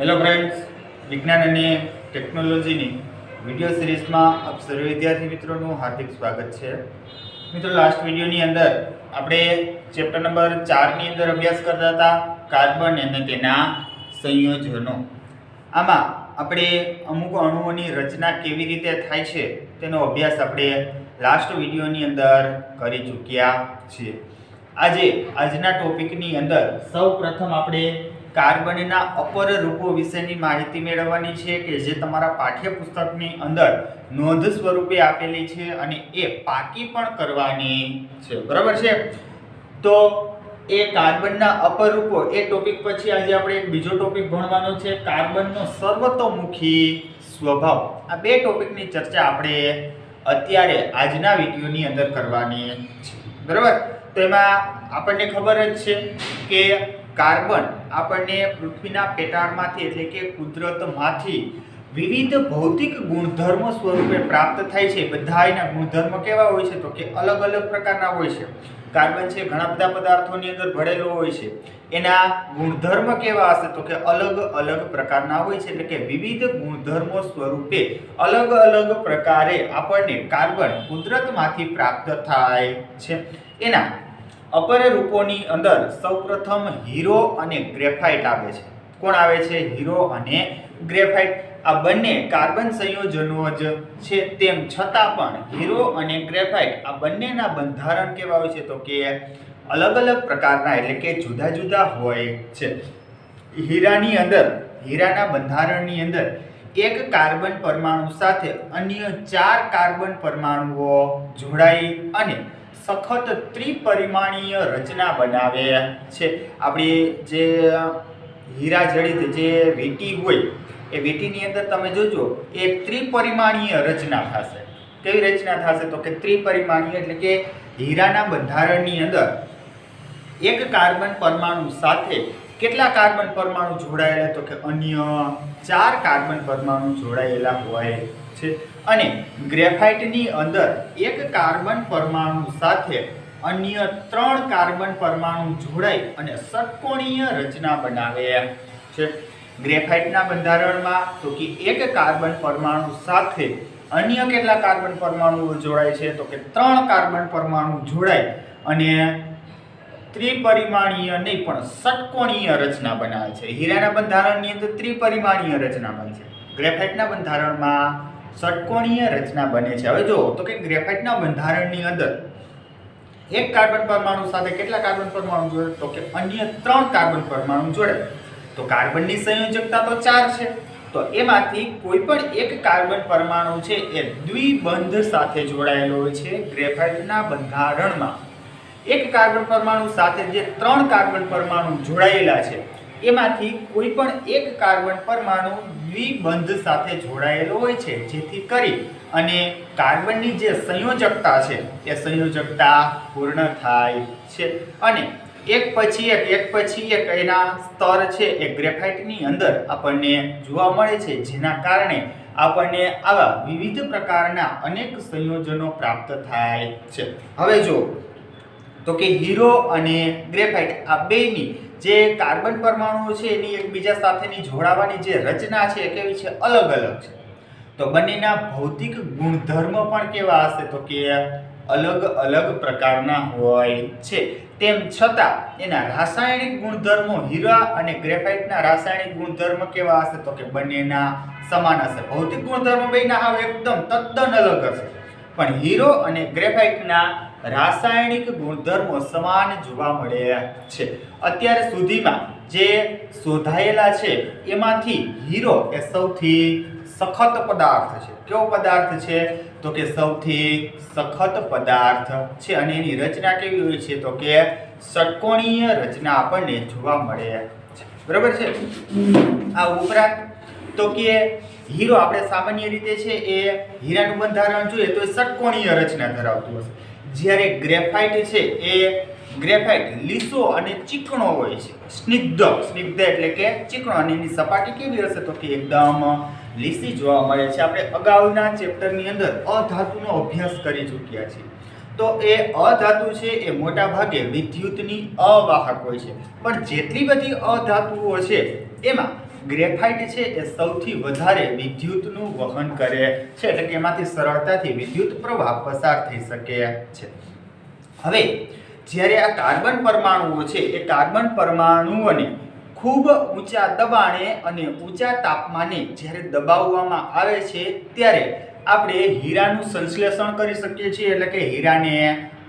Hello friends, વિજ્ઞાન અને ટેકનોલોજીની વિડીયો સિરીઝમાં આપ સર્વ વિદ્યાર્થી મિત્રોનું હાર્દિક સ્વાગત છે. મિત્રો, લાસ્ટ વિડીયોની અંદર આપણે ચેપ્ટર નંબર 4 ની અંદર અભ્યાસ કરતા હતા કાર્બન અને તેના સંયોજનો. આમાં આપણે અમુક અણુઓની રચના કેવી રીતે થાય છે તેનો અભ્યાસ આપણે લાસ્ટ વિડીયોની અંદર કરી ચૂક્યા છીએ. આજના ટોપિકની અંદર સૌપ્રથમ આપણે કાર્બનના અપર રૂપો વિશેની માહિતી મેળવવાની છે કે જે તમારા પાઠ્યપુસ્તકની અંદર નોંધ સ્વરૂપે આપેલી છે અને એ પાકી પણ કરવાની છે. બરાબર છે? તો એ કાર્બનના અપર રૂપો એ ટોપિક પછી આજે આપણે એક બીજો ટોપિક ભણવાનો છે, કાર્બનનો સર્વતોમુખી સ્વભાવ. આ બે ટોપિકની ચર્ચા આપણે અત્યારે આજના વિડીયોની અંદર કરવાની છે. બરાબર? તો એમાં આપણને ખબર જ છે કે કાર્બન આપણને પૃથ્વીના પેટાળમાંથી એટલે કે કુદરતમાંથી વિવિધ ભૌતિક ગુણધર્મો સ્વરૂપે પ્રાપ્ત થાય છે. બધાયના ગુણધર્મો કેવા હોય છે? તો કે અલગ અલગ પ્રકારના હોય છે. કાર્બન છે ઘણા બધા પદાર્થોની અંદર ભળેલો હોય છે. એના ગુણધર્મ કેવા હશે? તો કે અલગ અલગ પ્રકારના હોય છે. એટલે કે વિવિધ ગુણધર્મો સ્વરૂપે અલગ અલગ પ્રકારે આપણને કાર્બન કુદરતમાંથી પ્રાપ્ત થાય છે. એના અપર રૂપોની અંદર સૌપ્રથમ હીરો અને ગ્રેફાઇટ આવે છે. કોણ આવે છે? હીરો અને ગ્રેફાઇટ. આ બંને કાર્બન સંયોજનો જ છે. તેમ છતાં પણ હીરો અને ગ્રેફાઇટ આ બંનેના બંધારણ કેવા હોય છે? તો કે અલગ અલગ પ્રકારના એટલે કે જુદા જુદા હોય છે. હીરાના બંધારણની અંદર એક કાર્બન પરમાણુ સાથે અન્ય 4 કાર્બન પરમાણુઓ જોડાઈ અને સખત ત્રિપરિમાણીય રચના બનાવે છે. આપણી જે હીરા જડિત જે વીંટી હોય એ વીંટીની અંદર તમે જોજો એક ત્રિપરિમાણીય રચના થશે. કેવી રચના થશે? તો કે ત્રિપરિમાણીય એટલે કે હીરાના બંધારણની અંદર એક કાર્બન પરમાણુ સાથે કેટલા કાર્બન પરમાણુ જોડાયેલા? તો કે અન્ય 4 કાર્બન પરમાણુ જોડાયેલા હોય છે. અને ગ્રેફાઇટની અંદર એક કાર્બન પરમાણુ સાથે અન્ય 3 કાર્બન પરમાણુ જોડાઈ અને ષટકોણીય રચના બનાવે છે. ગ્રેફાઇટના બંધારણમાં તો કે એક કાર્બન પરમાણુ સાથે અન્ય કેટલા કાર્બન પરમાણુઓ જોડાય છે? તો કે 3 કાર્બન પરમાણુ જોડાય અને ત્રિપરિમાણીય નહીં પણ ષટકોણીય રચના બનાવે છે. હીરાના બંધારણની અંદર ત્રિપરિમાણીય રચના બને છે. ગ્રેફાઇટના બંધારણમાં ષટકોણીય રચના બને છે. હવે જો તો કે ગ્રેફાઇટના બંધારણની અંદર એક કાર્બન પરમાણુ સાથે કેટલા કાર્બન પરમાણુ જોડે? તો કે અન્ય 3 કાર્બન પરમાણુ જોડે. તો કાર્બનની સંયોજકતા તો 4 છે. તો એમાંથી કોઈ પણ એક કાર્બન પરમાણુ છે એ દ્વિબંધ સાથે જોડાયેલો હોય છે. ગ્રેફાઇટના બંધારણમાં એક કાર્બન પરમાણુ સાથે જે 3 કાર્બન પરમાણુ જોડાયેલા છે એમાંથી કોઈ પણ એક કાર્બન પરમાણુ દ્વિબંધ સાથે જોડાયેલો હોય છે, જેથી કરી અને કાર્બનની જે સંયોજકતા છે એ સંયોજકતા પૂર્ણ થાય છે. અને એક પછી એક એના સ્તર છે એ ગ્રેફાઇટની અંદર આપણને જોવા મળે છે, જેના કારણે આપણને આવા વિવિધ પ્રકારના અનેક સંયોજનો પ્રાપ્ત થાય છે. હવે જો તો કે હીરો અને ગ્રેફાઇટ આ બેની જે કાર્બન પરમાણુઓ છે એની એકબીજા સાથેની જોડાવાની જે રચના છે કેવી છે? અલગ અલગ છે. તો બંનેના ભૌતિક ગુણધર્મો પણ કેવા હશે? તો કે અલગ અલગ પ્રકારના હોય છે. તેમ છતાં એના રાસાયણિક ગુણધર્મો હીરા અને ગ્રેફાઇટના રાસાયણિક ગુણધર્મો કેવા હશે? તો કે બંનેના સમાન હશે. ભૌતિક ગુણધર્મો બેના હાવ એકદમ તદ્દન અલગ હશે, પણ હીરો અને ગ્રેફાઇટના રાસાયણિક ગુણધર્મો સમાન જોવા મળે છે. અત્યાર સુધીમાં જે શોધાયેલા છે એમાંથી હીરો એ સૌથી સખત પદાર્થ છે. કેવો પદાર્થ છે? તો કે સૌથી સખત પદાર્થ છે. અને એની રચના કેવી હોય છે? તો કે ષટકોણીય રચના આપણને જોવા મળે છે. બરાબર છે? આ ઉપરાંત તો કે હીરો આપણે સામાન્ય રીતે છે એ હીરાનું બંધારણ જોઈએ તો એ ષટકોણીય રચના ધરાવતું હશે. જ્યારે ગ્રેફાઇટ છે એ ગ્રેફાઇટ લીસો અને ચીકણો હોય છે. સ્નિગ્ધ એટલે કે ચીકણો. અને એની સપાટી કેવી હશે? તો કે એકદમ લીસી જોવા મળે છે. આપણે અગાઉના ચેપ્ટરની અંદર અધાતુનો અભ્યાસ કરી ચૂક્યા છીએ. તો એ અધાતુ છે એ મોટા ભાગે વિદ્યુતની અવાહક હોય છે. પણ જેટલી બધી અધાતુઓ છે એમાં ગ્રેફાઇટ છે એ સૌથી વધારે વિદ્યુતનું વહન કરે છે, એટલે કે એમાંથી સરળતાથી વિદ્યુત પ્રવાહ પસાર થઈ શકે છે. હવે જ્યારે આ કાર્બન પરમાણુઓ છે એ કાર્બન પરમાણુઓને ખૂબ ઊંચા દબાણે અને ઊંચા તાપમાને જ્યારે દબાવવામાં આવે છે ત્યારે આપણે હીરાનું સંશ્લેષણ કરી શકીએ છીએ, એટલે કે હીરાને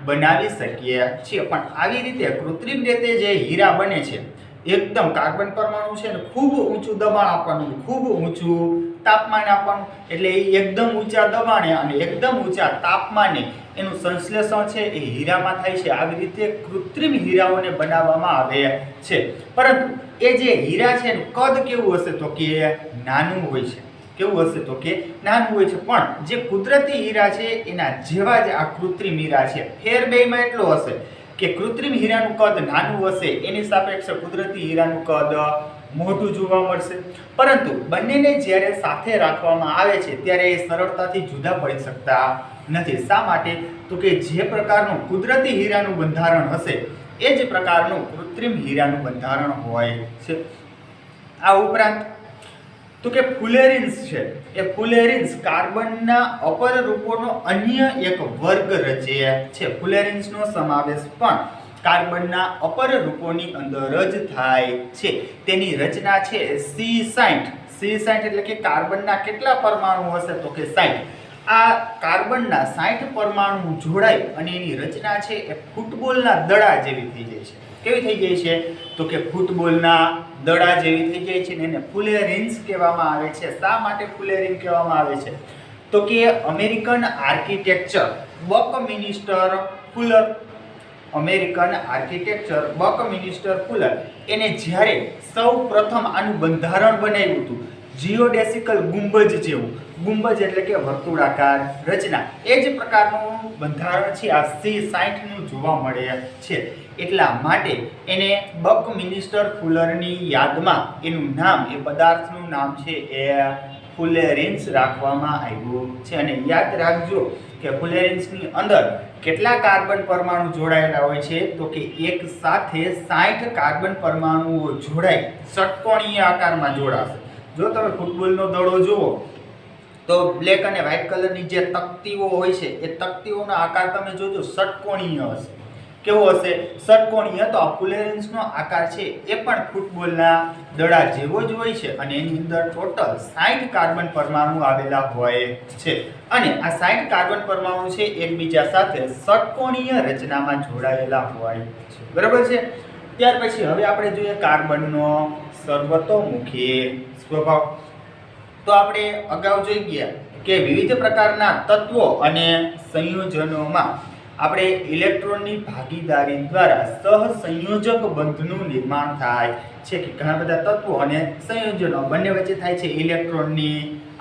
બનાવી શકીએ છીએ. પણ આવી રીતે કૃત્રિમ રીતે જે હીરા બને છે, એકદમ કાર્બન પરમાણુ છે ને ખૂબ ઊંચું દબાણ આપવાનું, ખૂબ ઊંચું તાપમાન આપવાનું, એટલે એ એકદમ ઊંચા દબાણે અને એકદમ ઊંચા તાપમાને એનું સંશ્લેષણ છે એ હીરામાં થાય છે. આવી રીતે કૃત્રિમ હીરાઓને બનાવવામાં આવે છે. પરંતુ એ જે હીરા છે એનું કદ કેવું હશે તો કે નાનું હોય છે. કેવું હશે તો કે નાનું હોય છે. પણ જે કુદરતી હીરા છે એના જેવા જ આ કૃત્રિમ હીરા છે. ફેર બેમાં એટલો હશે કે કૃત્રિમ હીરાનું કદ નાનું હશે, એની સાપેક્ષે કુદરતી હીરાનું કદ મોટું જોવા મળશે. પરંતુ બંનેને જ્યારે સાથે રાખવામાં આવે છે ત્યારે એ સરળતાથી જુદા પડી શકતા નથી. શા માટે? તો કે જે પ્રકારનું કુદરતી હીરાનું બંધારણ હશે એ જ પ્રકારનું કૃત્રિમ હીરાનું બંધારણ હોય છે. આ ઉપરાંત તો કે ફુલેરિન્સ છે, એ ફુલેરિન્સ કાર્બનના અપર રૂપોનો અન્ય એક વર્ગ રચે છે. ફુલેરિન્સનો સમાવેશ પણ કાર્બનના અપર રૂપોની અંદર જ થાય છે. તેની રચના છે C60 એટલે કે કાર્બનના કેટલા પરમાણુ હશે તો કે 60. આ કાર્બનના 60 પરમાણુ જોડાય અને એની રચના છે એ ફૂટબોલના દડા જેવી થઈ જાય છે. કેવી થઈ જાય છે તો કે ફૂટબોલના દડા જેવી થઈ જાય છે ને એને ફુલેરિન્સ કહેવામાં આવે છે. શા માટે ફુલેરિન કહેવામાં આવે છે તો કે અમેરિકન આર્કિટેક્ચર બકમિન્સ્ટર ફુલર એને જ્યારે સૌ પ્રથમ આનું બંધારણ બનાવ્યું હતું, જીઓડેસિકલ ગુંબજ જેવું, ગુંબજ એટલે કે વર્તુળાકાર રચના, એ જ પ્રકારનું બંધારણ છે આ C60 નું જોવા મળે છે. એટલા માટે એને બકમિન્સ્ટર ફુલરની યાદમાં એનું નામ, એ પદાર્થનું નામ છે એ ફુલેરિન્સ રાખવામાં આવ્યું છે. અને યાદ રાખજો કે ફુલેરિન્સની અંદર કેટલા કાર્બન પરમાણુ જોડાયેલા હોય છે તો કે એક સાથે 60 કાર્બન પરમાણુઓ જોડાઈ ષટકોણીય આકારમાં જોડાશે. જો તમે ફૂટબોલનો દડો જુઓ તો બ્લેક અને વ્હાઇટ કલરની જે તકતીઓ હોય છે એ તકતીઓનો આકાર તમે જોજો ષટકોણીય હશે. કેવો હશે? ષટકોણીય. તો આ ફુલેરિન્સનો આકાર છે એ પણ ફૂટબોલના દડા જેવો જ હોય છે અને એની અંદર ટોટલ 60 કાર્બન પરમાણુ આવેલા હોય છે. અને આ 60 કાર્બન પરમાણુ છે એકબીજા સાથે ષટકોણીય રચનામાં જોડાયેલા હોય છે. બરાબર છે? ત્યાર પછી હવે આપણે જોઈએ કાર્બનનો સર્વતોમુખી સ્વભાવ. તો આપણે અગાઉ જોઈ ગયા કે વિવિધ પ્રકારના તત્વો અને સંયોજનોમાં આપણે ઇલેક્ટ્રોનની ભાગીદારી દ્વારા સહસંયોજક બંધનું નિર્માણ થાય છે. કે ઘણા બધા તત્વો અને સંયોજનો બંને વચ્ચે થાય છે ઇલેક્ટ્રોનની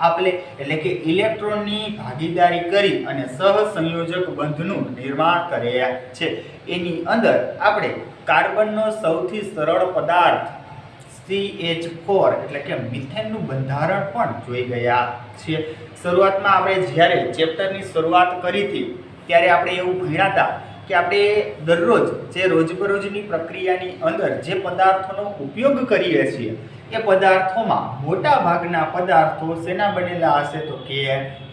આપલે, એટલે કે ઇલેક્ટ્રોનની ભાગીદારી કરી અને સહસંયોજક બંધનું નિર્માણ કરે છે. એની અંદર આપણે કાર્બનનો સૌથી સરળ પદાર્થ CH4 એટલે કે મિથેનનું બંધારણ પણ જોઈ ગયા છીએ. શરૂઆતમાં આપણે જ્યારે ચેપ્ટરની શરૂઆત કરી હતી ત્યારે આપણે એવું ભણ્યા હતા કે આપણે દરરોજ જે રોજબરોજની પ્રક્રિયાની અંદર જે પદાર્થોનો ઉપયોગ કરીએ છીએ એ પદાર્થોમાં મોટા ભાગના પદાર્થો શેના બનેલા હશે તો કે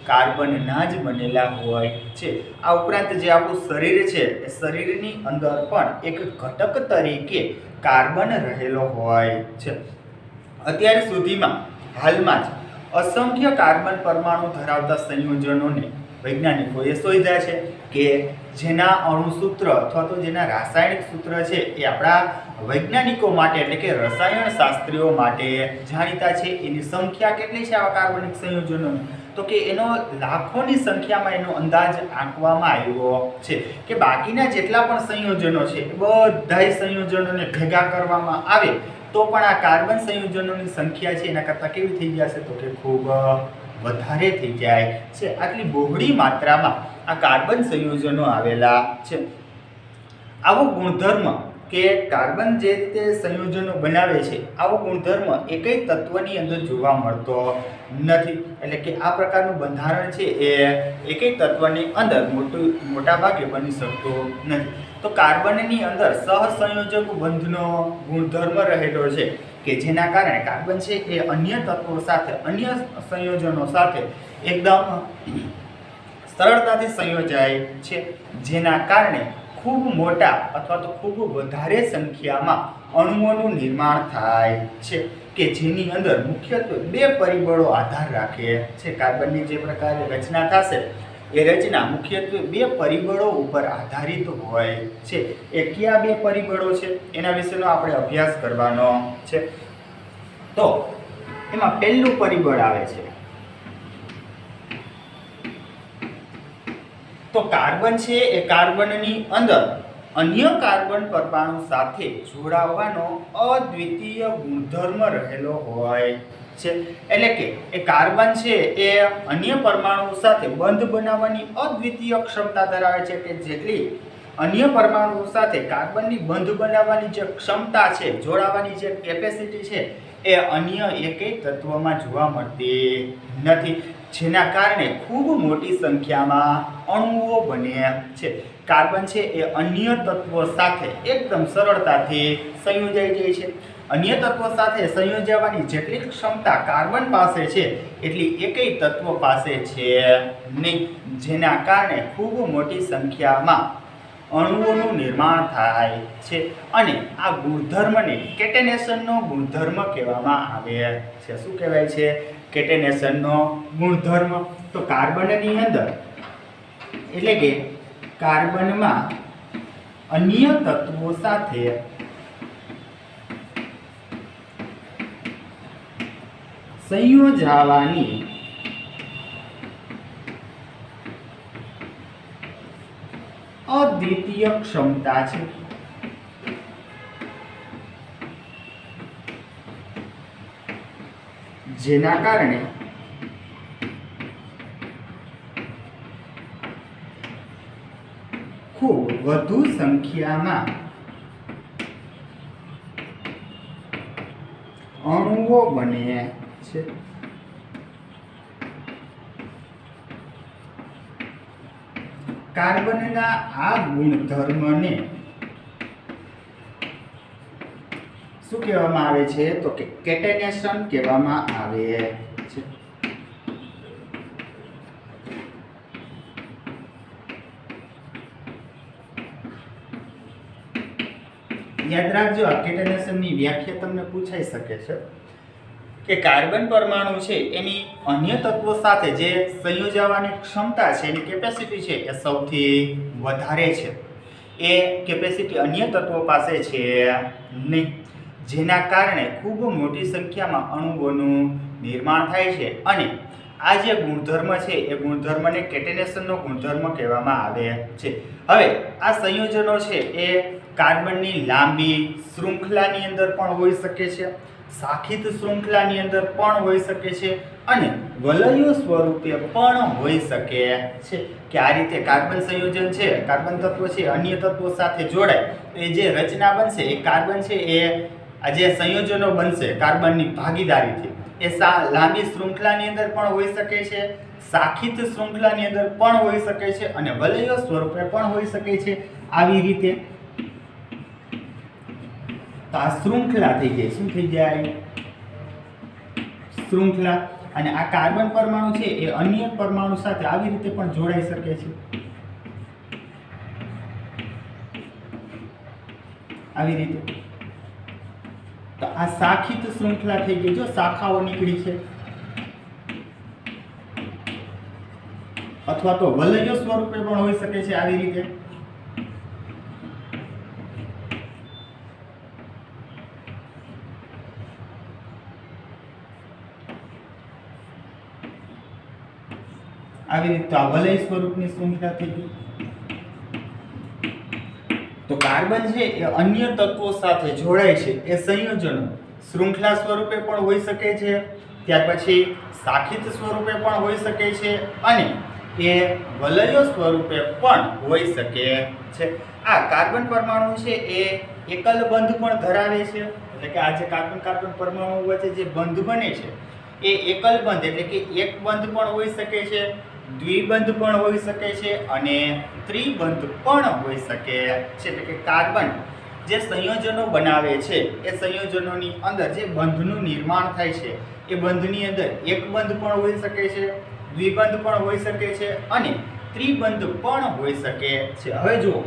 કાર્બનના જ બનેલા હોય છે. આ ઉપરાંત જે આપણું શરીર છે એ શરીરની અંદર પણ એક ઘટક તરીકે કાર્બન રહેલો હોય છે. અત્યાર સુધીમાં હાલમાં જ અસંખ્ય કાર્બન પરમાણુ ધરાવતા સંયોજનોને વૈજ્ઞાનિકોએ શોધ્યા છે કે જેના અણુસૂત્ર અથવા તો જેના રાસાયણિક સૂત્ર છે એ આપણા વૈજ્ઞાનિકો માટે એટલે કે રસાયણ શાસ્ત્રીઓ માટે જાણીતા છે. એની સંખ્યા કેટલી છે આવા કાર્બનિક સંયોજનોની તો કે એનો લાખોની સંખ્યામાં એનો અંદાજ આંકવામાં આવ્યો છે કે બાકીના જેટલા પણ સંયોજનો છે એ બધાય સંયોજનોને ભેગા કરવામાં આવે તો પણ આ કાર્બન સંયોજનોની સંખ્યા છે એના કરતાં કેવી થઈ જશે તો કે ખૂબ વધારે થઈ જાય છે. આટલી બહોળી માત્રામાં આ કાર્બન સંયોજનો આવેલા છે. આવો ગુણધર્મ કે કાર્બન જે રીતે સંયોજનો બનાવે છે આવો ગુણધર્મ એકેય તત્વની અંદર જોવા મળતો નથી. એટલે કે આ પ્રકારનું બંધારણ છે એ એકેય તત્વની અંદર મોટા ભાગે બની શકતું નથી. તો કાર્બનની અંદર સહસંયોજક બંધનો ગુણધર્મ રહેલો છે કે જેના કારણે કાર્બન છે એ અન્ય તત્વો સાથે, અન્ય સંયોજનો સાથે એકદમ સરળતાથી સંયોજાય છે, જેના કારણે ખૂબ મોટા અથવા તો ખૂબ વધારે સંખ્યામાં અણુઓનું નિર્માણ થાય છે, કે જેની અંદર મુખ્યત્વે 2 પરિબળો આધાર રાખે છે. કાર્બનની જે પ્રકારે રચના થશે એ રચના મુખ્યત્વે 2 પરિબળો ઉપર આધારિત હોય છે. એ કયા 2 પરિબળો છે એના વિશેનો આપણે અભ્યાસ કરવાનો છે. તો એમાં પહેલું પરિબળ આવે છે તો કાર્બન છે એ કાર્બનની અંદર અન્ય કાર્બન પરમાણુ સાથે જોડાવાનો અદ્વિતીય ગુણધર્મ રહેલો હોય છે. એટલે કે એ કાર્બન છે એ અન્ય પરમાણુ સાથે બંધ બનાવવાની અદ્વિતીય ક્ષમતા ધરાવે છે, કે જેટલી અન્ય પરમાણુ સાથે કાર્બનની બંધ બનાવવાની જે ક્ષમતા છે, જોડાવાની જે કેપેસિટી છે, એ અન્ય એકેય તત્વમાં જોવા મળતી નથી, જેના કારણે ખૂબ મોટી સંખ્યામાં અણુઓ બને છે. કાર્બન છે એ અન્ય તત્વો સાથે એકદમ સરળતાથી સંયોજાઈ જાય છે. અન્ય તત્વો સાથે સંયોજવાની જેટલી ક્ષમતા કાર્બન પાસે છે એટલી એકેય તત્વ પાસે છે નહીં, જેના કારણે ખૂબ મોટી સંખ્યામાં અણુઓનું નિર્માણ થાય છે. અને આ ગુણધર્મને કેટેનેશનનો ગુણધર્મ કહેવામાં આવે છે. શું કહેવાય છે? કેટેનેશનનો ગુણધર્મ. તો કાર્બનની અંદર એટલે કે કાર્બનમાં અન્ય તત્વો સાથે સંયોજાવાની અદ્વિતીય ક્ષમતા છે, જેના કારણે ખૂબ વધુ સંખ્યામાં અણુઓ બને છે. કાર્બનના આ ગુણધર્મને શું કહેવામાં આવે છે? તો કે કેટેનેશન કહેવામાં આવે છે. યાદ રાખજો, આ કેટેનેશનની વ્યાખ્યા તમને પૂછાઈ શકે છે કે કાર્બન પરમાણુ છે એની અન્ય તત્વો સાથે જે સંયોજવાની ક્ષમતા છે, એની કેપેસિટી છે એ સૌથી વધારે છે. એ કેપેસિટી અન્ય તત્વો પાસે છે નહીં, જેના કારણે ખૂબ મોટી સંખ્યામાં અણુઓનું નિર્માણ થાય છે. અને આ જે ગુણધર્મ છે એ ગુણધર્મને કેટેનેશનનો ગુણધર્મ કહેવામાં આવે છે. હવે આ સંયોજનો છે એ કાર્બનની લાંબી શૃંખલાની અંદર પણ હોઈ શકે છે, શાખિત શૃંખલાની અંદર પણ હોઈ શકે છે, અને વલયો સ્વરૂપે પણ હોઈ શકે છે. કે આ રીતે કાર્બન સંયોજન છે, કાર્બન તત્વ છે અન્ય તત્વો સાથે જોડાય તો એ જે રચના બનશે એ કાર્બન છે એ આ જે સંયોજનો બનશે કાર્બનની ભાગીદારીથી એ લાંબી શૃંખલાની અંદર પણ હોઈ શકે છે, શાખિત શૃંખલાની અંદર પણ હોઈ શકે છે, અને વલયો સ્વરૂપે પણ હોઈ શકે છે. આવી રીતે આ શૃંખલા થઈ જાય. શું થઈ જાય? શૃંખલા. અને આ કાર્બન પરમાણુ છે એ અન્ય પરમાણુ સાથે આવી રીતે પણ જોડાઈ શકે છે. આવી રીતે. તો આ શાખિત શૃંખલા થઈ ગઈ. જો શાખાઓ નીકળી છે, અથવા તો વલયો સ્વરૂપે પણ હોઈ શકે છે. આવી રીતે આ વલય સ્વરૂપની શૃંખલા થઈ ગઈ. તો કાર્બન છે એ અન્ય તત્વો સાથે જોડાય છે એ સંયોજનો શૃંખલા સ્વરૂપે પણ હોઈ શકે છે, ત્યાર પછી શાખિત સ્વરૂપે પણ હોઈ શકે છે, અને એ વલયો સ્વરૂપે પણ હોઈ શકે છે. આ કાર્બન પરમાણુ છે એ એકલ બંધ પણ ધરાવે છે, એટલે કે આ જે કાર્બન કાર્બન પરમાણુ વચ્ચે જે બંધ બને છે એ એકલ બંધ એટલે કે એક બંધ પણ હોઈ શકે છે, દ્વિબંધ પણ હોઈ શકે છે, અને ત્રિબંધ પણ હોઈ શકે છે. એટલે કે કાર્બન જે સંયોજનો બનાવે છે એ સંયોજનોની અંદર જે બંધનું નિર્માણ થાય છે એ બંધની અંદર એક બંધ પણ હોઈ શકે છે, દ્વિબંધ પણ હોઈ શકે છે અને ત્રિબંધ પણ હોઈ શકે છે। હવે જુઓ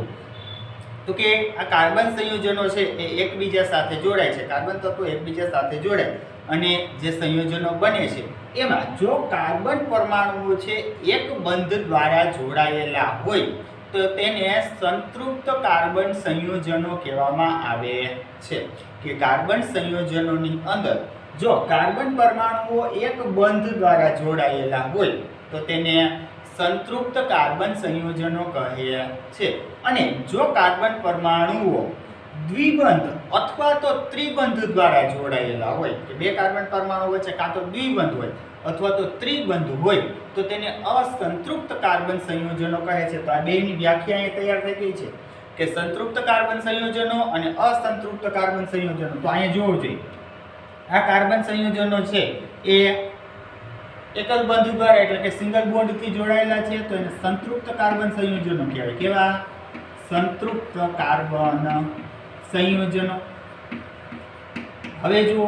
તો કે આ કાર્બન સંયોજનો છે એ એકબીજા સાથે જોડાય છે, કાર્બન તત્વો એકબીજા સાથે જોડાય અને જે સંયોજનો બને છે એમાં જો કાર્બન પરમાણુઓ છે એક બંધ દ્વારા જોડાયેલા હોય તો તેને સંતૃપ્ત કાર્બન સંયોજનો કહેવામાં આવે છે। કે કાર્બન સંયોજનોની અંદર જો કાર્બન પરમાણુઓ એક બંધ દ્વારા જોડાયેલા હોય તો તેને સંતૃપ્ત કાર્બન સંયોજનો કહે છે અને જો કાર્બન પરમાણુઓ દ્વિબંધ અથવા તો ત્રિબંધ દ્વારા જોડાયેલા હોય કે બે કાર્બન પરમાણુ વચ્ચે કાં તો દ્વિબંધ હોય અથવા તો ત્રિબંધ હોય તો તેને અસંતૃપ્ત કાર્બન સંયોજનો કહે છે। તો આ બેની વ્યાખ્યા અહીં તૈયાર થઈ ગઈ છે કે સંતૃપ્ત કાર્બન સંયોજનો અને અસંતૃપ્ત કાર્બન સંયોજનો। તો અહીંયા જોવું જોઈએ આ કાર્બન સંયોજનો છે એ એકલ બંધ દ્વારા એટલે કે સિંગલ બોન્ડ થી જોડાયેલા છે તો એને સંતૃપ્ત કાર્બન સંયોજનો કહેવાય। કેવા? સંતૃપ્ત કાર્બન સંયોજનો। હવે જુઓ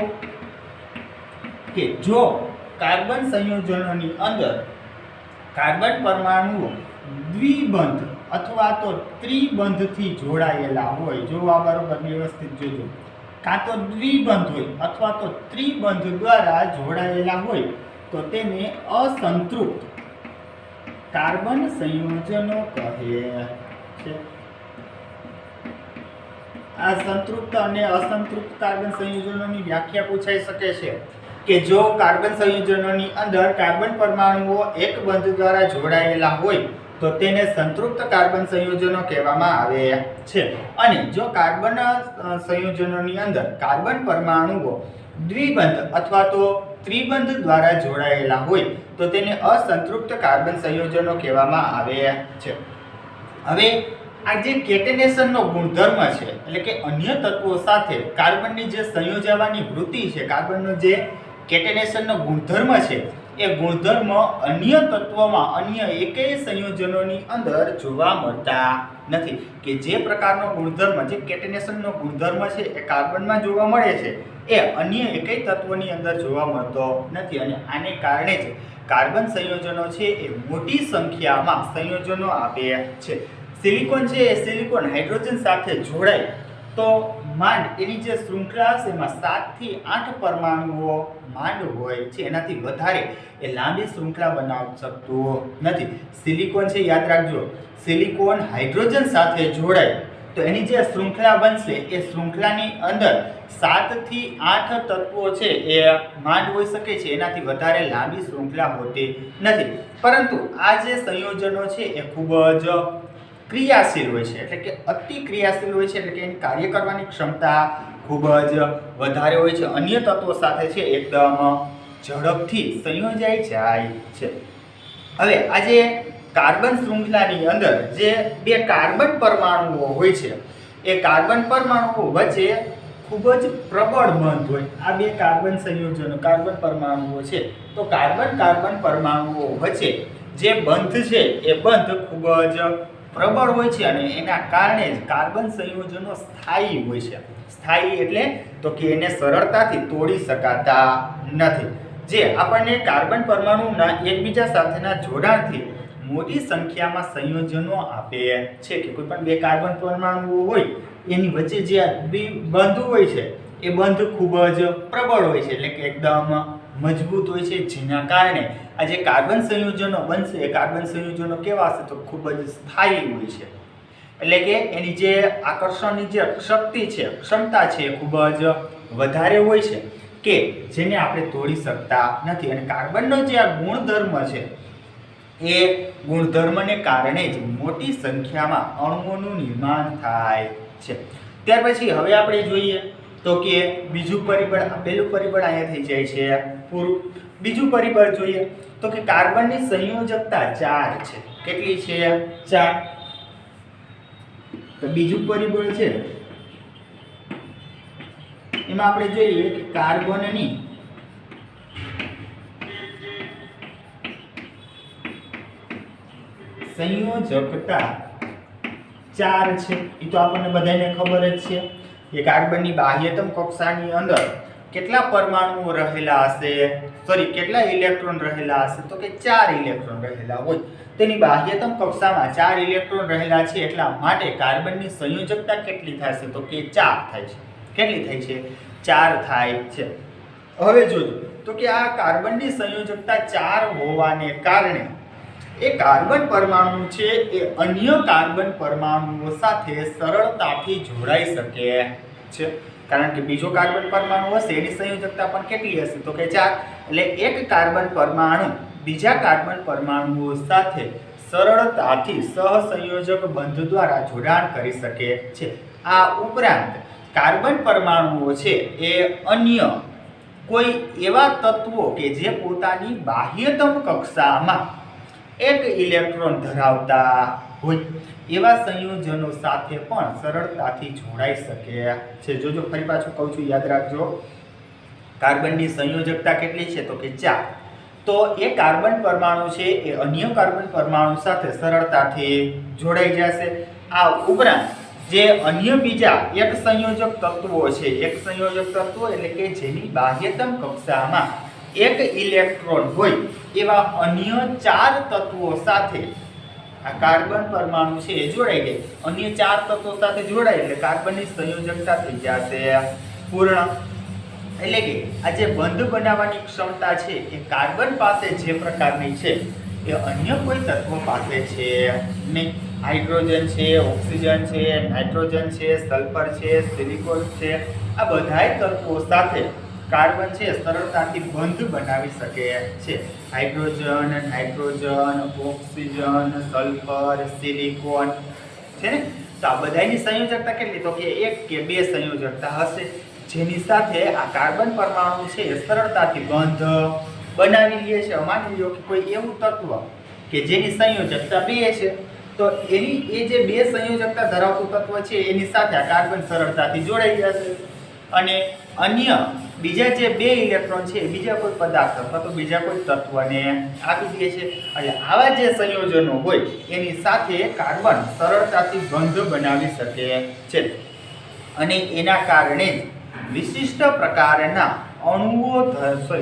કે જો કાર્બન સંયોજનોની અંદર કાર્બન પરમાણુઓ દ્વિબંધ અથવા તો ત્રિબંધથી જોડાયેલા હોય, જો આ બરોબર વ્યવસ્થિત જોજો, કાં તો દ્વિબંધ હોય અથવા તો ત્રિબંધ દ્વારા જોડાયેલા હોય તો તેને અસંતૃપ્ત કાર્બન સંયોજનો કહે છે। આ સંતૃપ્ત અને અસંતૃપ્ત કાર્બન સંયોજનોની વ્યાખ્યા પૂછાઈ શકે છે કે જો કાર્બન સંયોજનોની અંદર કાર્બન પરમાણુઓ એક બંધ દ્વારા જોડાયેલા હોય તો તેને સંતૃપ્ત કાર્બન સંયોજનો કહેવામાં આવે છે અને જો કાર્બન સંયોજનોની અંદર કાર્બન પરમાણુઓ દ્વિબંધ અથવા તો ત્રિબંધ દ્વારા જોડાયેલા હોય તો તેને અસંતૃપ્ત કાર્બન સંયોજનો કહેવામાં આવે છે। હવે આ જે કેટેનેશનનો ગુણધર્મ છે એટલે કે અન્ય તત્વો સાથે કાર્બનની જે સંયોજવાની વૃત્તિ છે, કાર્બનનો જે કેટેનેશનનો ગુણધર્મ છે એ ગુણધર્મ અન્ય તત્વોમાં અન્ય એકેય સંયોજનોની અંદર જોવા મળતા નથી। કે જે પ્રકારનો ગુણધર્મ જે કેટેનેશનનો ગુણધર્મ છે એ કાર્બનમાં જોવા મળે છે એ અન્ય એકેય તત્વોની અંદર જોવા મળતો નથી અને આને કારણે જ કાર્બન સંયોજનો છે એ મોટી સંખ્યામાં સંયોજનો આપે છે। સિલિકોન છે એ સિલિકોન હાઇડ્રોજન સાથે જોડાય તો માંડ એની જે શૃંખલા છે એમાં 7 થી 8 પરમાણુઓ માંડ હોય છે, એનાથી વધારે એ લાંબી શૃંખલા બનાવી શકતું નથી। સિલિકોન છે યાદ રાખજો, સિલિકોન હાઇડ્રોજન સાથે જોડાય તો એની જે શૃંખલા બનશે એ શૃંખલાની અંદર 7 થી 8 તત્વો છે એ માંડ હોઈ શકે છે, એનાથી વધારે લાંબી શૃંખલા હોતી નથી। પરંતુ આ જે સંયોજનો છે એ ખૂબ જ ક્રિયાશીલ હોય છે એટલે કે અતિ ક્રિયાશીલ હોય છે એટલે કે એની કાર્ય કરવાની ક્ષમતા ખૂબ જ વધારે હોય છે, અન્ય તત્વો સાથે છે એકદમ ઝડપથી સંયોજાઈ જાય છે। હવે આ જે કાર્બન શૃંખલાની અંદર જે બે કાર્બન પરમાણુઓ હોય છે એ કાર્બન પરમાણુઓ વચ્ચે ખૂબ જ પ્રબળ બંધ હોય। આ બે કાર્બન સંયોજનો કાર્બન પરમાણુઓ છે તો કાર્બન પરમાણુઓ વચ્ચે જે બંધ છે એ બંધ ખૂબ જ પ્રબળ હોય છે અને એના કારણે જ કાર્બન સંયોજનો સ્થાયી હોય છે। સ્થાયી એટલે તો કે એને સરળતાથી તોડી શકાતા નથી, જે આપણને કાર્બન પરમાણુના એકબીજા સાથેના જોડાણથી મોટી સંખ્યામાં સંયોજનો આપે છે। કે કોઈ પણ બે કાર્બન પરમાણુઓ હોય એની વચ્ચે જે આ બંધ હોય છે એ બંધ ખૂબ જ પ્રબળ હોય છે એટલે કે એકદમ મજબૂત હોય છે, જેના કારણે આ જે કાર્બન સંયોજનો બનશે એ કાર્બન સંયોજનો કેવા હશે તો ખૂબ જ સ્થાયી હોય છે। એટલે કે એની જે આકર્ષણની જે શક્તિ છે, ક્ષમતા છે એ ખૂબ જ વધારે હોય છે કે જેને આપણે તોડી શકતા નથી અને કાર્બનનો જે આ ગુણધર્મ છે એ ગુણધર્મને કારણે જ મોટી સંખ્યામાં અણુઓનું નિર્માણ થાય છે। ત્યાર પછી હવે આપણે જોઈએ તો કે બીજું પરિબળ, પહેલું પરિબળ અહીંયા થઈ જાય છે પૂરું। બીજું પરિબળ જોઈએ તો કે કાર્બનની સંયોજકતા 4 છે। કેટલી છે? 4। તો બીજું પરિબળ છે એમાં આપણે જોઈએ કે કાર્બનની સંયોજકતા 4 છે, એ તો આપણને બધાને ખબર જ છે। કે કાર્બનની બાહ્યતમ કક્ષાની અંદર કેટલા પરમાણુઓ રહેલા હશે, કેટલા ઇલેક્ટ્રોન રહેલા હશે, તો કે 4 ઇલેક્ટ્રોન રહેલા હોય. તેની બાહ્યતમ કક્ષામાં 4 ઇલેક્ટ્રોન રહેલા છે, એટલા માટે કાર્બનની સંયોજકતા કેટલી થશે, તો કે 4 થાય છે. કેટલી થાય છે? 4 થાય છે. હવે જોજો તો કે આ કાર્બનની સંયોજકતા 4 હોવાને કારણે એ કાર્બન પરમાણુ છે એ અન્ય કાર્બન પરમાણુઓ સાથે સરળતાથી જોડાઈ શકે છે. કારણ કે બીજો કાર્બન પરમાણુ હશે એની સંયોજકતા પણ કેટલી હશે, તો કે 4. એટલે એક કાર્બન પરમાણુ બીજા કાર્બન પરમાણુઓ સાથે સરળતાથી સહસંયોજક બંધ દ્વારા જોડાણ કરી શકે છે. આ ઉપરાંત કાર્બન પરમાણુઓ છે એ અન્ય કોઈ એવા તત્વો કે જે પોતાની બાહ્યતમ કક્ષામાં એક ઇલેક્ટ્રોન ધરાવતા હોય એવા સંયોજનો સાથે પણ સરળતાથી જોડાઈ શકે છે. જોજો ફરી પાછું કહું છું, યાદ રાખજો. કાર્બનની સંયોજકતા કેટલી છે, તો કે 4. તો એ કાર્બન પરમાણુ છે એ અન્ય કાર્બન પરમાણુ સાથે સરળતાથી જોડાઈ જશે. આ ઉપરાંત જે અન્ય બીજા એક સંયોજક તત્વો છે, એક સંયોજક તત્વો એટલે કે જેની બાહ્યતમ કક્ષામાં એક ઇલેક્ટ્રોન હોય એવા અન્ય 4 તત્વો સાથે આ કાર્બન પરમાણુ છે એ જોડાઈ જાય. અન્ય 4 તત્વો સાથે જોડાય એટલે કાર્બનની સંયોજકતા થઈ જશે પૂર્ણ. એટલે કે આ જે બંધ બનાવવાની ક્ષમતા છે એ કાર્બન પાસે જે પ્રકારની છે એ અન્ય કોઈ તત્વો પાસે છે નહીં. હાઇડ્રોજન છે, ઓક્સિજન છે, નાઇટ્રોજન છે, સલ્ફર છે, સિલિકોન છે, આ બધાય તત્વો સાથે કાર્બન છે સરળતાથી બંધ બનાવી શકે છે. Hydrogen, nitrogen, oxygen, sulphur, silicon છે ને. તો આ બધાની સંયોજકતા કેટલી, તો કે 1 કે 2 સંયોજકતા હશે, જેની સાથે આ કાર્બન પરમાણુ છે એ સરળતાથી બંધ બનાવી લે છે. માની લો કે કોઈ એવું તત્વ કે જેની સંયોજકતા 2 છે, તો એની એ જે 2 સંયોજકતા ધરાવતું તત્વ છે એની સાથે આ કાર્બન સરળતાથી જોડાઈ જશે અને અન્ય બીજા જે 2 ઇલેક્ટ્રોન છે બીજા કોઈ પદાર્થ અથવા તો બીજા કોઈ તત્વને આપી દે છે. એટલે આવા જે સંયોજનો હોય એની સાથે કાર્બન સરળતાથી બંધ બનાવી શકે છે અને એના કારણે વિશિષ્ટ પ્રકારના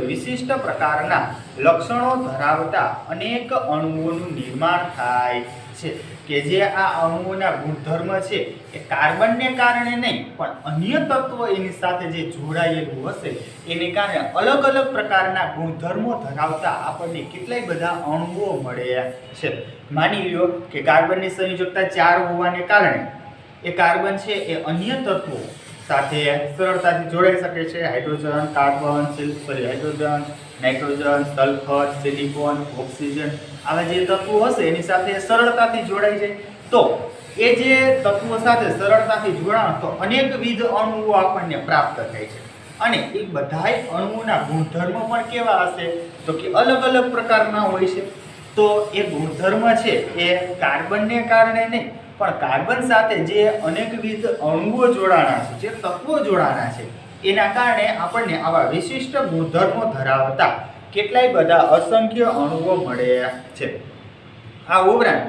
વિશિષ્ટ પ્રકારના લક્ષણો ધરાવતા અનેક અણુઓનું નિર્માણ થાય છે. કે જે આ અણુઓના ગુણધર્મ છે એ કાર્બનને કારણે નહીં પણ અન્ય તત્વો એની સાથે જે જોડાયેલું હશે એને કારણે અલગ અલગ પ્રકારના ગુણધર્મો ધરાવતા આપણને કેટલાય બધા અણુઓ મળે છે. માની લો કે કાર્બનની સંયોજકતા 4 હોવાને કારણે એ કાર્બન છે એ અન્ય તત્વો સાથે સરળતાથી જોડાઈ શકે છે. Hydrogen, carbon, hydrogen, nitrogen, sulphur, silicon, oxygen આવા જે તત્વો હશે એની સાથે સરળતાથી જોડાઈ જાય. તો એ જે તત્વો સાથે સરળતાથી જોડાણ તો અનેકવિધ અણુઓ આપણને પ્રાપ્ત થાય છે અને એ બધાય અણુઓના ગુણધર્મો પણ કેવા હશે, તો કે અલગ અલગ પ્રકારના હોય છે. તો એ ગુણધર્મ છે એ કાર્બનને કારણે નહીં પણ કાર્બન સાથે જે અનેકવિધ અણુઓ જોડાણા છે, જે તત્વો જોડાણા છે એના કારણે આપણને આવા વિશિષ્ટ ગુણધર્મો ધરાવતા કેટલાય બધા અસંખ્ય અણુઓ મળે છે. આ ઉપરાંત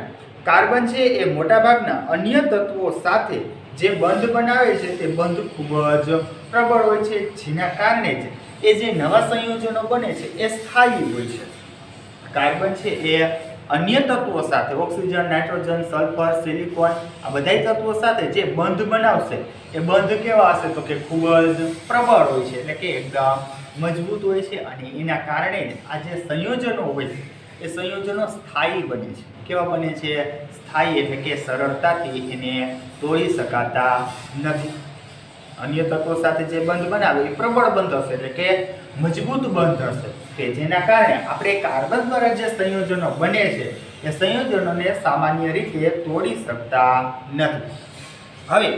કાર્બન છે એ મોટાભાગના અન્ય તત્વો સાથે જે બંધ બનાવે છે તે બંધ ખૂબ જ પ્રબળ હોય છે, જેના કારણે જ એ જે નવા સંયોજનો બને છે એ સ્થાયી હોય છે. કાર્બન છે એ અન્ય તત્વો સાથે ઓક્સિજન, નાઇટ્રોજન, સલ્ફર, સિલિકોન આ બધા તત્વો સાથે જે બંધ બનાવશે એ બંધ કેવા હશે, તો કે ખૂબ જ પ્રબળ હોય છે, એટલે કે એકદમ મજબૂત હોય છે અને એના કારણે આ જે સંયોજનો હોય છે એ સંયોજનો સ્થાયી બને છે. કેવા બને છે? સ્થાયી, એટલે કે સરળતાથી એને તોડી શકાતા નથી. અન્ય તત્વો સાથે જે બંધ બનાવે એ પ્રબળ બંધ હશે, એટલે કે મજબૂત બંધ હશે, કે જેના કારણે આપણે કાર્બન દ્વારા જે સંયોજનો બને છે એ સંયોજનોને સામાન્ય રીતે તોડી શકતા નથી. હવે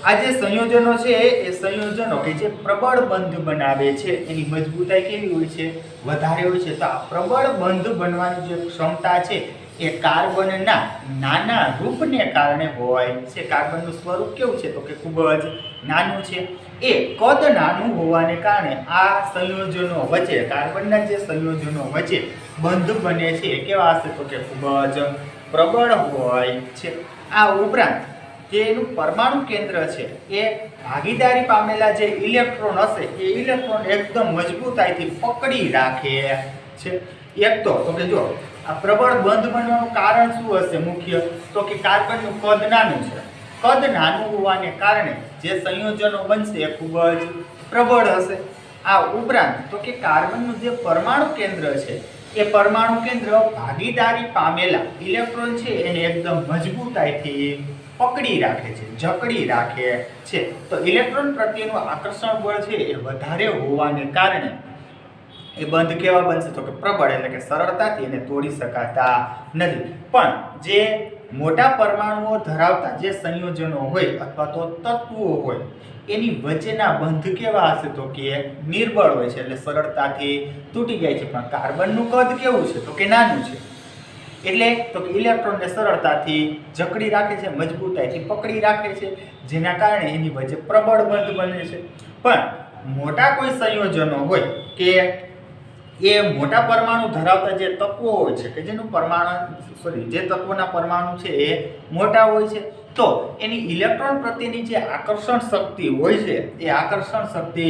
આ જે સંયોજનો છે એ સંયોજનો કે જે પ્રબળ બંધ બનાવે છે એની મજબૂતાઈ કેવી હોય છે? વધારે હોય છે. તો આ પ્રબળ બંધ બનવાની જે ક્ષમતા છે એ કાર્બનના નાના રૂપને કારણે હોય છે. કાર્બનનું સ્વરૂપ કેવું છે? તો કે ખૂબ જ નાનું છે. એ કદ નાનું હોવાને કારણે આ સંયોજનો વચ્ચે કાર્બનના જે સંયોજનો વચ્ચે બંધ બને છે એ કેવા હશે? તો કે ખૂબ જ પ્રબળ હોય છે. આ ઉપરાંત જે એનું પરમાણુ કેન્દ્ર છે એ ભાગીદારી પામેલા જે ઇલેક્ટ્રોન હશે એ ઇલેક્ટ્રોન એકદમ મજબૂતાઈથી પકડી રાખે છે. એક તો કે જો આ પ્રબળ બંધ બનવાનું કારણ શું હશે મુખ્ય, તો કે કાર્બનનું કદ નાનું છે. કદ નાનું હોવાને કારણે જે સંયોજનો બનશે એ ખૂબ જ પ્રબળ હશે. આ ઉપરાંત તો કે કાર્બનનું જે પરમાણુ કેન્દ્ર છે એ પરમાણુ કેન્દ્ર ભાગીદારી પામેલા ઇલેક્ટ્રોન છે એને એકદમ મજબૂતાઈથી પકડી રાખે છે, જકડી રાખે છે. તો ઇલેક્ટ્રોન પ્રત્યેનું આકર્ષણ બળ છે એ વધારે હોવાને કારણે એ બંધ કેવા બનશે, તો કે પ્રબળ, એટલે કે સરળતાથી એને તોડી શકાતા નથી. પણ જે મોટા પરમાણુઓ ધરાવતા જે સંયોજનો હોય અથવા તો તત્વો હોય એની વચ્ચેના બંધ કેવા હશે, તો કે નિર્બળ હોય છે, એટલે સરળતાથી તૂટી જાય છે. પણ કાર્બનનું કદ કેવું છે, તો કે નાનું છે, એટલે તો કે ઇલેક્ટ્રોનને સરળતાથી જકડી રાખે છે, મજબૂતાઈથી પકડી રાખે છે, જેના કારણે એની વચ્ચે પ્રબળ બંધ બને છે. પણ મોટા કોઈ સંયોજનો હોય કે એ મોટા પરમાણુ ધરાવતા જે તત્વો હોય છે કે જેનું જે તત્વોના પરમાણુ છે એ મોટા હોય છે, તો એની ઇલેક્ટ્રોન પ્રત્યેની જે આકર્ષણ શક્તિ હોય છે એ આકર્ષણ શક્તિ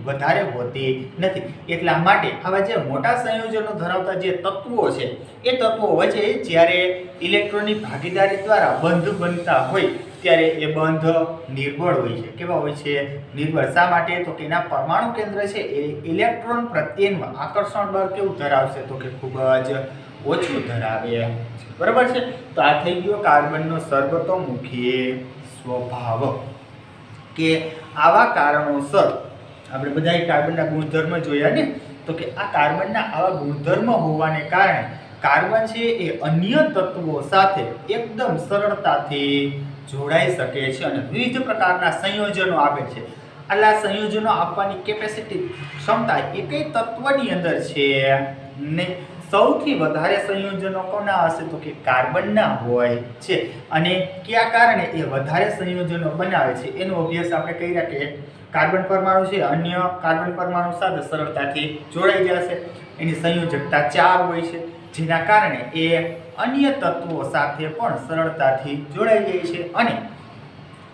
વધારે હોતી નથી. એટલા માટે આવા જે મોટા સંયોજનો ધરાવતા જે તત્વો છે એ તત્વો વચ્ચે જ્યારે ઇલેક્ટ્રોનની ભાગીદારી દ્વારા બંધ બનતા હોય ત્યારે એ બંધ નિર્બળ હોય છે. કેવા હોય છે? નિર્બળ. શા માટે? તો કે એના પરમાણુ કેન્દ્ર છે એ ઇલેક્ટ્રોન પ્રત્યેનું આકર્ષણ બળ કેવું ધરાવશે, તો કે ખૂબ જ ઓછું ધરાવે. બરાબર છે. તો આ થઈ ગયો કાર્બનનો સર્વતોમુખી સ્વભાવ, કે આવા કારણોસર આપણે બધા કાર્બનના ગુણધર્મ જોયા ને, તો કે આ કાર્બનના આવા ગુણધર્મ હોવાને કારણે કાર્બન છે એ અન્ય તત્વો સાથે એકદમ સરળતાથી જોડાઈ શકે છે અને વિવિધ પ્રકારના સંયોજનો આપે છે. આટલા સંયોજનો આપવાની કેપેસિટી, ક્ષમતા એકેય તત્વની અંદર છે ને. સૌથી વધારે સંયોજનો કોના હશે, તો કે કાર્બનના હોય છે. અને કયા કારણે એ વધારે સંયોજનો બનાવે છે એનો અભ્યાસ આપણે કરી રાખીએ. કાર્બન પરમાણુ છે અન્ય કાર્બન પરમાણુ સાથે સરળતાથી જોડાઈ જશે, એની સંયોજકતા 4 હોય છે, જેના કારણે એ અન્ય તત્વો સાથે પણ સરળતાથી જોડાઈ જાય છે અને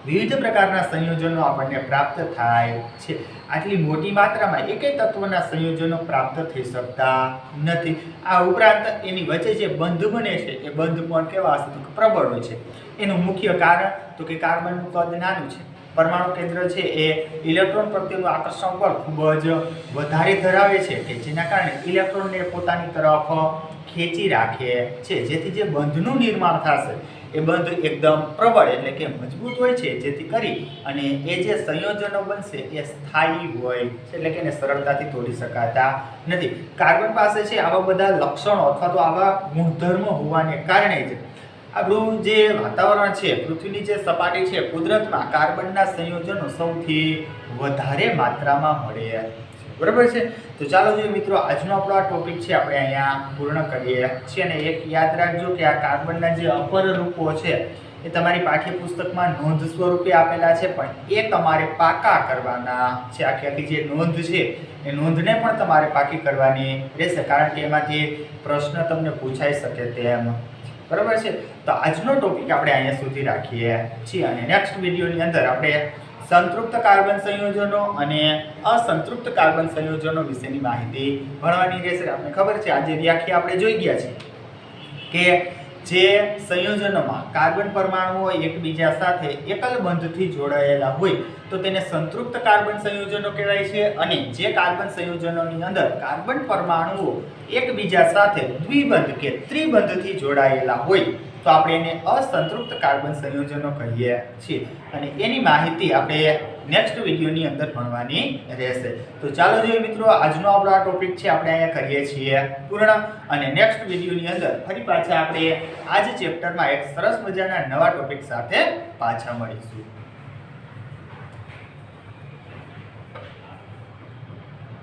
વિવિધ પ્રકારના સંયોજનો આપણને પ્રાપ્ત થાય છે. આટલી મોટી માત્રામાં એકેય તત્વના સંયોજનો પ્રાપ્ત થઈ શકતા નથી. આ ઉપરાંત એની વચ્ચે જે બંધ બને છે એ બંધ પણ કેવા હશે, તો પ્રબળ હોય છે. એનું મુખ્ય કારણ તો કે કાર્બનનું કદ નાનું છે, પરમાણુ કેન્દ્ર છે એ ઇલેક્ટ્રોન પ્રત્યેનું આકર્ષણ બળ ખૂબ જ વધારે ધરાવે છે, કે જેના કારણે ઇલેક્ટ્રોનને પોતાની તરફ ખેંચી રાખે છે, જેથી જે બંધનું નિર્માણ થશે એ બંધ એકદમ પ્રબળ એટલે કે મજબૂત હોય છે, જેથી કરી અને એ જે સંયોજનો બનશે એ સ્થાયી હોય છે, એટલે કે એને સરળતાથી તોડી શકાતા નથી. કાર્બન પાસે છે આવા બધા લક્ષણો અથવા તો આવા ગુણધર્મ હોવાને કારણે જ આપણું જે વાતાવરણ છે, પૃથ્વીની જે સપાટી છે, કુદરતમાં કાર્બનના સંયોજનો સૌથી વધારે માત્રામાં મળે છે. બરાબર છે. તો ચાલો જોઈએ મિત્રો, આજનો આપણો આ ટોપિક છે આપણે અહીંયા પૂર્ણ કરીએ છીએ. અને એક યાદ રાખજો કે આ કાર્બનના જે અપર રૂપો છે એ તમારી પાઠ્યપુસ્તકમાં નોંધ સ્વરૂપે આપેલા છે, પણ એ તમારે પાકા કરવાના છે. આખી જે નોંધ છે એ નોંધને પણ તમારે પાકી કરવાની રહેશે, કારણ કે એમાંથી પ્રશ્ન તમને પૂછાઈ શકે તેમ. બરાબર છે. તો આજનો ટોપિક આપણે અહીંયા સુધી રાખીએ છીએ અને નેક્સ્ટ વિડીયોની અંદર આપણે સંતૃપ્ત કાર્બન સંયોજનો અને અસંતૃપ્ત કાર્બન સંયોજનો વિશેની માહિતી ભણવાની રહેશે. આપણે ખબર છે આજે વ્યાખ્યા આપણે જોઈ ગયા છે કે જે સંયોજનોમાં કાર્બન પરમાણુઓ એકબીજા સાથે એકલ બંધથી જોડાયેલા હોય તો તેને સંતૃપ્ત કાર્બન સંયોજનો કહેવાય છે, અને જે કાર્બન સંયોજનોની અંદર કાર્બન પરમાણુઓ એકબીજા સાથે દ્વિબંધ કે ત્રિબંધથી જોડાયેલા હોય તો આપણે એને અસંતૃપ્ત કાર્બન સંયોજનો કહીએ છીએ. અને એની માહિતી આપણે નેક્સ્ટ વિડીયોની અંદર ભણવાની રહેશે. તો ચાલો જોઈએ મિત્રો, આજનો આપણો આ ટોપિક છે આપણે અહીંયા કરીએ છીએ પૂર્ણ, અને નેક્સ્ટ વિડીયોની અંદર ફરી પાછા આપણે આ જ ચેપ્ટરમાં એક સરસ મજાના નવા ટોપિક સાથે પાછા મળીશું.